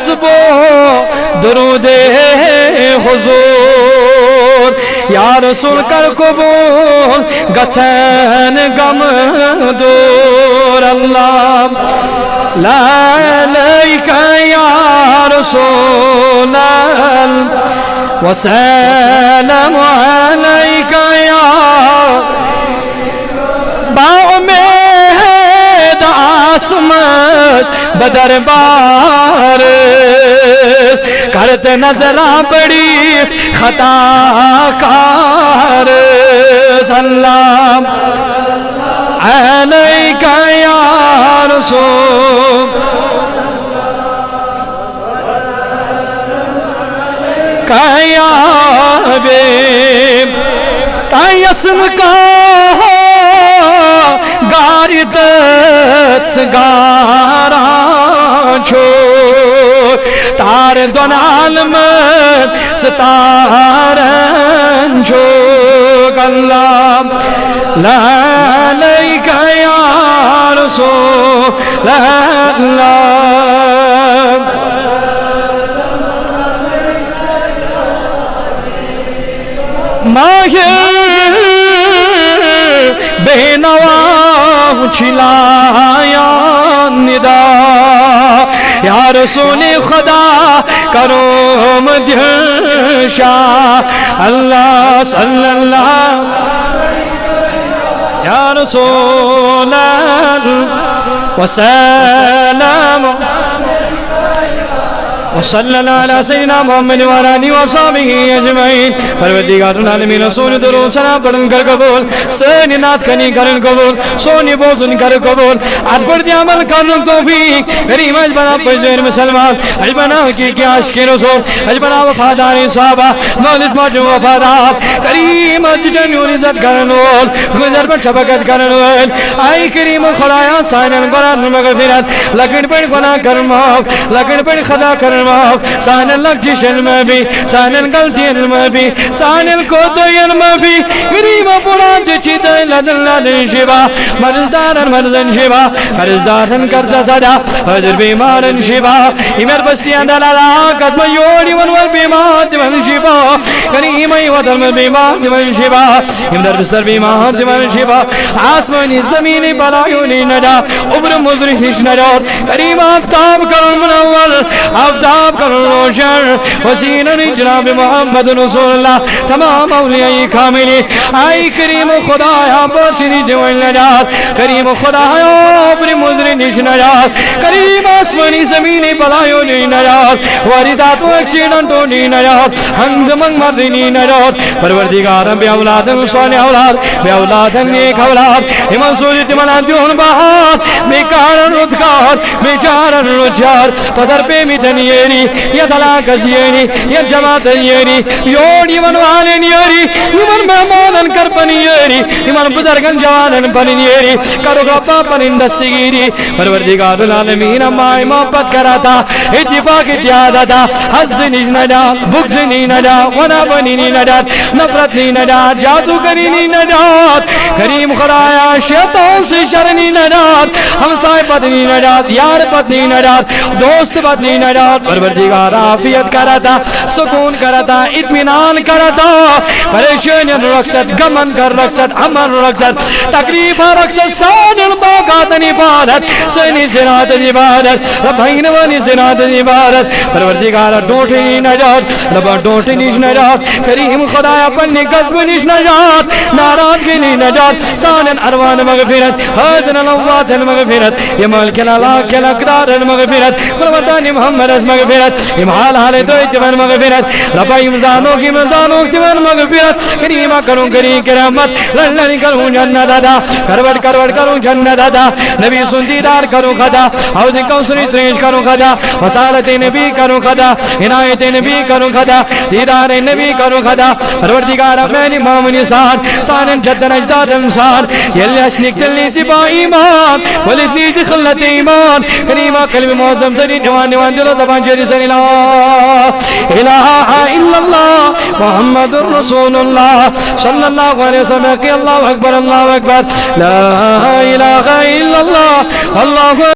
اسب درود حضور یا رسول کر قبول گچھن غم دور اللہ لا علیک یا رسول وسلام علیک یا باامید عاصمت بدربار کرتے نظرہ بڑی خطا کار سلام علیک یا رسول یا حبیب تایسن کا گاریدت گاران چھو تار دون عالمت ستارن چھو اللہ لا علیک یا رسول اللہ ماہر بے نوا چلایا ندا یا رسول خدا کرو مدھشا اللہ صلی اللہ یا رسول اللہ وسلام وصلی اللہ علیہ سیدنا محمد وآلہ وصحبہ اجمعین پروردگار العالمین سونی درود سلام پڑھن کر قبول سونی ناز کنی کرن قبول سونی بوزن کر قبول آج پڑھتی عمل کرن توفیق کریم اج بنا پجر مسلمان اج بنا حقیقی عاشق رسول اج بنا وفادار صحابہ مولد موجود وفادار کریم اج جنون عزت کرن وول گزر پر شفقت کرن وول آئی کریم خدایا سائنن بران مغفرت لکن پر گناہ کرن معاف لکن پر خدا کرن سانن لگجشن میں بھی سانن غلطین میں بھی سانن کوتین میں بھی کریم پران چچی دائن لدن لدن شبا مرزدارن مرزن شبا مرزدارن کرتا صدا حضر بیمارن شبا امیر بستیان دلالا قدم یونی ونور بیمار دیون شبا کریم ایوطن میں بیمار دیون شبا امدر بسر بیمار دیون شبا آسمانی زمینی بلایونی ندا عبر مزرحش ندار کریم آفتاب کرن منول آفتاب کرن روشن وسینن جناب محمد رسول اللہ تمام اولیاء کاملی آئی کریم خدایا بسنی دیون نجات کریم خدایا اپنی مزری نش نجات کریم آسمانی زمینی بلایونی نجات واردات و اکسیڈنٹو نی نجات ہنگ منگ مردنی نجات پروردگارم بے اولادن صالح اولاد بے اولادن نیک اولاد ایمان سوری تمنان دیون بہات بیکارن رتکار بیچارن رجار پدر پہ میتنی یا طلاق ازیری یا جماعت ازیری یون ایمان والین یری ایمان مہمانن کر پنی یری ایمان بزرگن جوانن پنی یری کرو غبا پنین دستگیری پروردگار العالمین امائی محبت کراتا اتفاق اتیادتا حسد نیج نجات بغض نی نجات ونابنی نی نجات نفرت نی نجات جادوگری نی نجات کریم خدایا شیطان سے شر نی نجات ہمسائے پت نی نجات یار پت نی نجات دوست پت نی نجات پروردگار عافیت کرتا سکون کرتا اطمینان کرتا پریشانی رخصت غمن کر رخصت امن رخصت تکلیف رخصت سانل باقات عبادت سنی زنات عبادت ربین ونی زنات عبادت پروردگار ڈونٹی نجات ربا ڈونٹی نیش نجات کریم خدایا پنی قصب نیش نجات ناراضگی نی نجات سانن اروان مغفرت حضن الوات مغفرت یہ ملک الالہ کے اقدار مغفرت پروردگار محمد از مغفرت امحال حال دوئی تیون مغفرت ربا امزانوں کی مزانوں تیون مغفرت کریمہ کروں کریم کرامت للنی کروں جنہ دادا کروڑ کروں جنہ دادا نبی سندیدار کروں خدا حوضی کوسری تریش کروں خدا وصالت نبی کروں خدا عنایت نبی کروں خدا دیدار نبی کروں خدا پروردگار اپنی مومن سان سانن جدن اجداد انسان یلی اشنک تلی تبا ایمان ولدنی خلت ایمان کریمہ کلم معظم سنی نوان نوان جلو زبان جری سنی لا الہ الا اللہ محمد رسول اللہ صلی اللہ علیہ وسلم کہ اللہ اکبر لا الہ الا اللہ اللہ